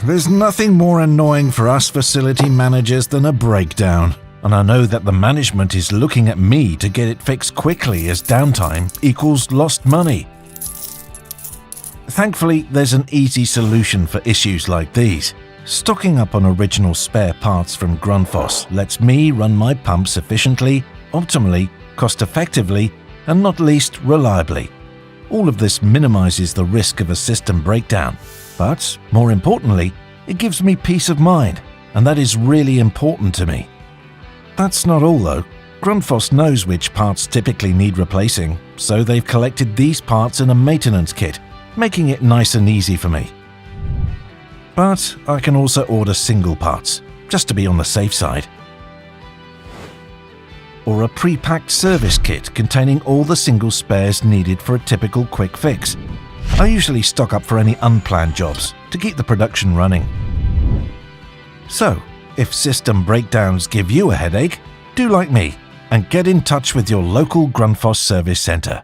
There's nothing more annoying for us facility managers than a breakdown, and I know that the management is looking at me to get it fixed quickly as downtime equals lost money. Thankfully, there's an easy solution for issues like these. Stocking up on original spare parts from Grundfos lets me run my pumps efficiently, optimally, cost-effectively, and not least reliably. All of this minimizes the risk of a system breakdown, but more importantly, it gives me peace of mind, and that is really important to me. That's not all though. Grundfos knows which parts typically need replacing, so they've collected these parts in a maintenance kit, making it nice and easy for me. But I can also order single parts, just to be on the safe side. Or a pre-packed service kit containing all the single spares needed for a typical quick fix. I usually stock up for any unplanned jobs to keep the production running. So, if system breakdowns give you a headache, do like me and get in touch with your local Grundfos service center.